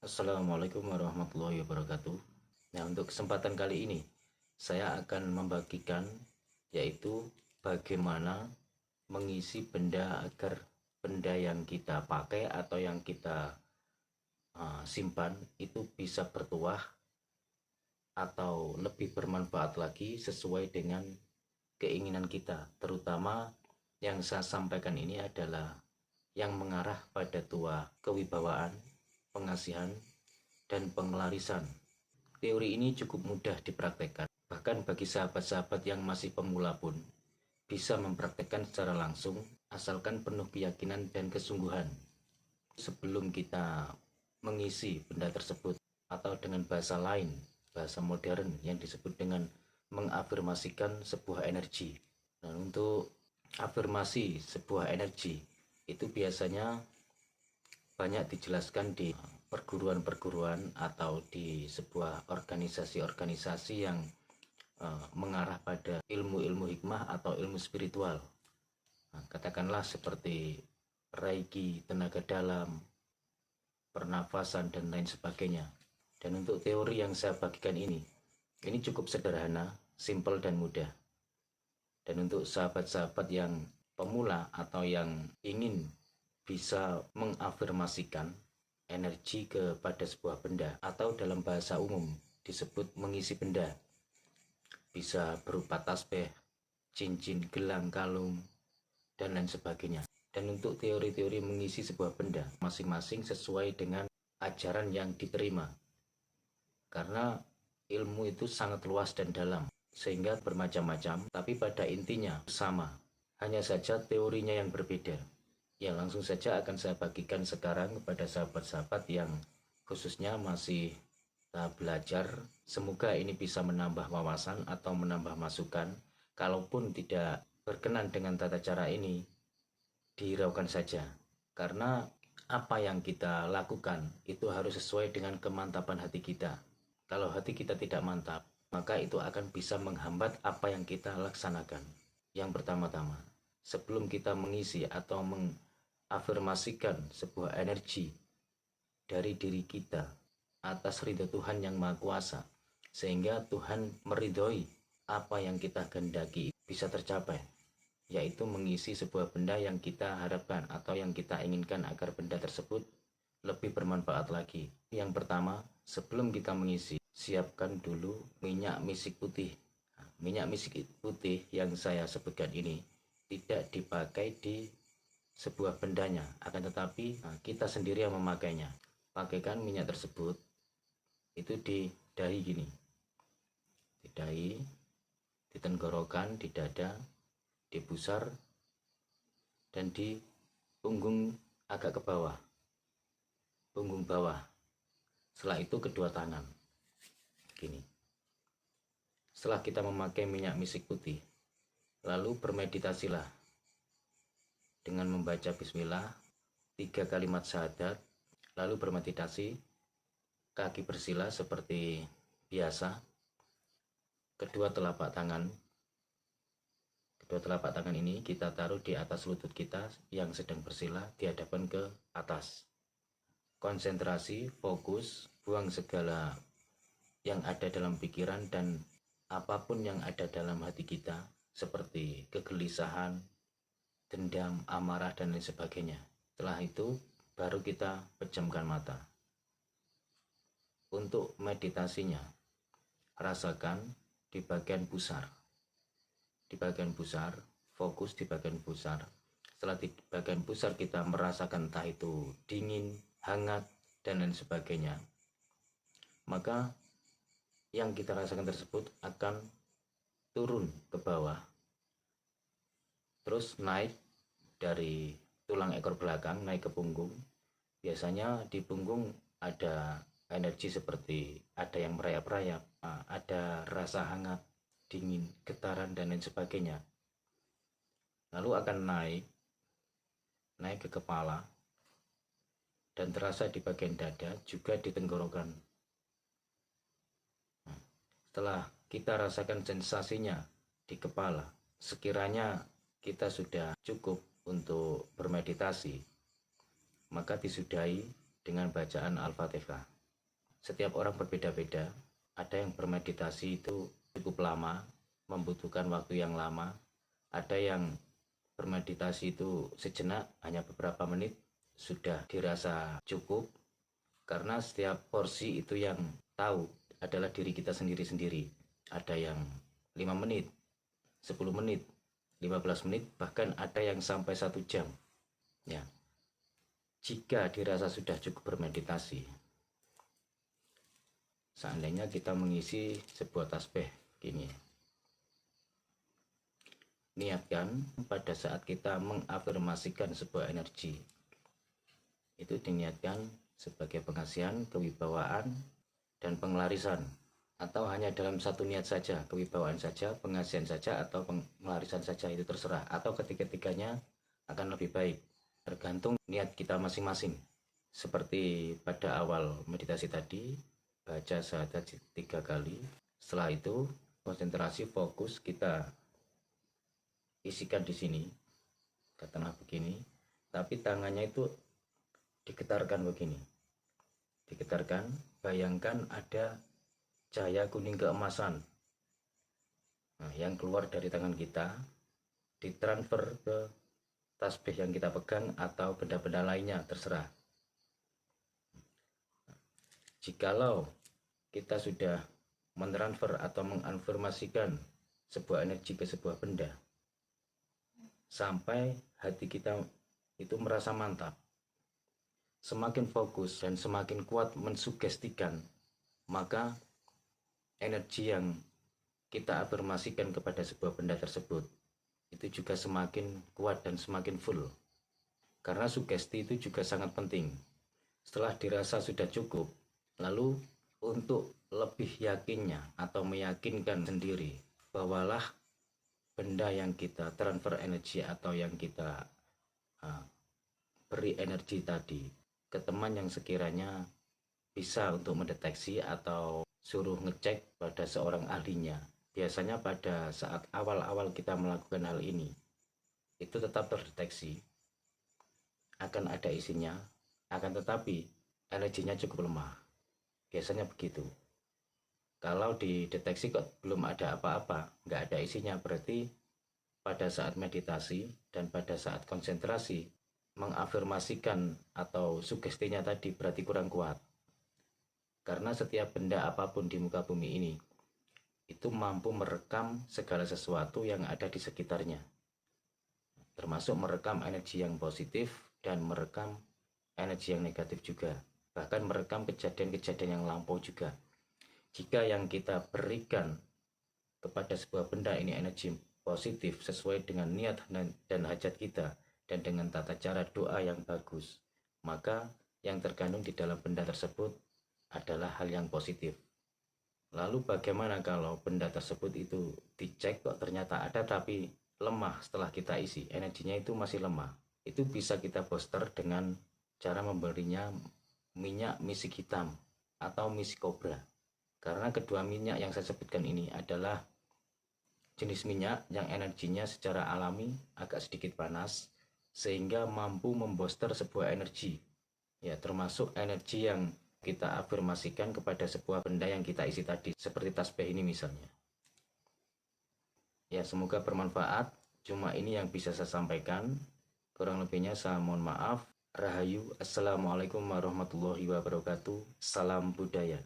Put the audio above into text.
Assalamualaikum warahmatullahi wabarakatuh. Nah, untuk kesempatan kali ini saya akan membagikan yaitu bagaimana mengisi benda agar benda yang kita pakai atau yang kita simpan itu bisa bertuah atau lebih bermanfaat lagi sesuai dengan keinginan kita. Terutama yang saya sampaikan ini adalah yang mengarah pada tuah kewibawaan, pengasihan, dan pengelarisan. Teori ini cukup mudah dipraktekkan, bahkan bagi sahabat-sahabat yang masih pemula pun bisa mempraktekkan secara langsung asalkan penuh keyakinan dan kesungguhan. Sebelum kita mengisi benda tersebut, atau dengan bahasa lain, bahasa modern yang disebut dengan mengafirmasikan sebuah energi. Nah, untuk afirmasi sebuah energi itu biasanya banyak dijelaskan di perguruan-perguruan atau di sebuah organisasi-organisasi yang mengarah pada ilmu-ilmu hikmah atau ilmu spiritual. Nah, katakanlah seperti Reiki, tenaga dalam, pernafasan, dan lain sebagainya. Dan untuk teori yang saya bagikan ini cukup sederhana, simple, dan mudah. Dan untuk sahabat-sahabat yang pemula atau yang ingin bisa mengafirmasikan energi kepada sebuah benda atau dalam bahasa umum disebut mengisi benda, bisa berupa tasbih, cincin, gelang, kalung, dan lain sebagainya. Dan untuk teori-teori mengisi sebuah benda masing-masing sesuai dengan ajaran yang diterima, karena ilmu itu sangat luas dan dalam sehingga bermacam-macam, tapi pada intinya sama, hanya saja teorinya yang berbeda. Ya, langsung saja akan saya bagikan sekarang kepada sahabat-sahabat yang khususnya masih tahap belajar. Semoga ini bisa menambah wawasan atau menambah masukan. Kalaupun tidak berkenan dengan tata cara ini, dihiraukan saja. Karena apa yang kita lakukan itu harus sesuai dengan kemantapan hati kita. Kalau hati kita tidak mantap, maka itu akan bisa menghambat apa yang kita laksanakan. Yang pertama-tama, sebelum kita mengisi atau mengafirmasikan sebuah energi dari diri kita atas ridho Tuhan yang Maha Kuasa, sehingga Tuhan meridhoi apa yang kita kehendaki bisa tercapai, yaitu mengisi sebuah benda yang kita harapkan atau yang kita inginkan agar benda tersebut lebih bermanfaat lagi. Yang pertama, sebelum kita mengisi, siapkan dulu minyak misik putih. Minyak misik putih yang saya sebutkan ini tidak dipakai di sebuah bendanya, akan tetapi kita sendiri yang memakainya. Pakaikan minyak tersebut itu di dahi gini, di dahi, di tenggorokan, di dada, di pusar, dan di punggung agak ke bawah, punggung bawah. Setelah itu kedua tangan gini. Setelah kita memakai minyak misik putih, lalu bermeditasilah dengan membaca bismillah, 3 kalimat syahadat, lalu bermeditasi, kaki bersila seperti biasa, kedua telapak tangan ini kita taruh di atas lutut kita yang sedang bersila di hadapan ke atas. Konsentrasi, fokus, buang segala yang ada dalam pikiran dan apapun yang ada dalam hati kita, seperti kegelisahan, dendam, amarah, dan lain sebagainya. Setelah itu baru kita pejamkan mata. Untuk meditasinya, rasakan di bagian pusar. Di bagian pusar, fokus di bagian pusar. Setelah di bagian pusar kita merasakan entah itu dingin, hangat, dan lain sebagainya, maka yang kita rasakan tersebut akan turun ke bawah, terus naik dari tulang ekor belakang naik ke punggung. Biasanya di punggung ada energi seperti ada yang merayap-rayap, ada rasa hangat, dingin, getaran, dan lain sebagainya. Lalu akan naik ke kepala dan terasa di bagian dada, juga di tenggorokan. Setelah kita rasakan sensasinya di kepala, sekiranya kita sudah cukup untuk bermeditasi, maka disudahi dengan bacaan Al-Fatihah. setiap orang berbeda-beda. Ada yang bermeditasi itu cukup lama, membutuhkan waktu yang lama. Ada yang bermeditasi itu sejenak, hanya beberapa menit sudah dirasa cukup. Karena setiap porsi itu yang tahu adalah diri kita sendiri-sendiri. Ada yang 5 menit, 10 menit, 15 menit, bahkan ada yang sampai 1 jam. Ya. Jika dirasa sudah cukup bermeditasi, seandainya kita mengisi sebuah tasbih gini. Niatkan pada saat kita mengafirmasikan sebuah energi, itu diniatkan sebagai pengasihan, kewibawaan, dan pengelarisan, atau hanya dalam satu niat saja, kewibawaan saja, pengasihan saja, atau pengelarisan saja, itu terserah, atau ketiga-tiganya akan lebih baik, tergantung niat kita masing-masing. Seperti pada awal meditasi tadi, baca syahadat 3 kali, setelah itu konsentrasi fokus kita isikan di sini, katakanlah begini, tapi tangannya itu digetarkan begini, digetarkan. Bayangkan ada cahaya kuning keemasan, yang keluar dari tangan kita, ditransfer ke tasbih yang kita pegang atau benda-benda lainnya, terserah. Jikalau kita sudah mentransfer atau mengafirmasikan sebuah energi ke sebuah benda, sampai hati kita itu merasa mantap, semakin fokus dan semakin kuat mensugestikan, maka energi yang kita afirmasikan kepada sebuah benda tersebut itu juga semakin kuat dan semakin full. Karena sugesti itu juga sangat penting. Setelah dirasa sudah cukup, lalu untuk lebih yakinnya atau meyakinkan sendiri, bawalah benda yang kita transfer energi atau yang kita beri energi tadi ke teman yang sekiranya bisa untuk mendeteksi atau suruh ngecek pada seorang ahlinya. Biasanya pada saat awal-awal kita melakukan hal ini, itu tetap terdeteksi, akan ada isinya, akan tetapi energinya cukup lemah. Biasanya begitu. Kalau dideteksi kok belum ada apa-apa, nggak ada isinya, berarti pada saat meditasi dan pada saat konsentrasi mengafirmasikan atau sugestinya tadi berarti kurang kuat. Karena setiap benda apapun di muka bumi ini itu mampu merekam segala sesuatu yang ada di sekitarnya, termasuk merekam energi yang positif dan merekam energi yang negatif juga, bahkan merekam kejadian-kejadian yang lampau juga. Jika yang kita berikan kepada sebuah benda ini energi positif sesuai dengan niat dan hajat kita, dan dengan tata cara doa yang bagus, maka yang terkandung di dalam benda tersebut adalah hal yang positif. Lalu bagaimana kalau benda tersebut itu dicek kok ternyata ada tapi lemah setelah kita isi, energinya itu masih lemah? Itu bisa kita booster dengan cara memberinya minyak misik hitam atau misik kobra. Karena kedua minyak yang saya sebutkan ini adalah jenis minyak yang energinya secara alami agak sedikit panas, sehingga mampu membooster sebuah energi, ya, termasuk energi yang kita afirmasikan kepada sebuah benda yang kita isi tadi, seperti tasbih ini misalnya. Ya, semoga bermanfaat. Cuma ini yang bisa saya sampaikan, kurang lebihnya saya mohon maaf. Rahayu. Assalamualaikum warahmatullahi wabarakatuh. Salam budaya.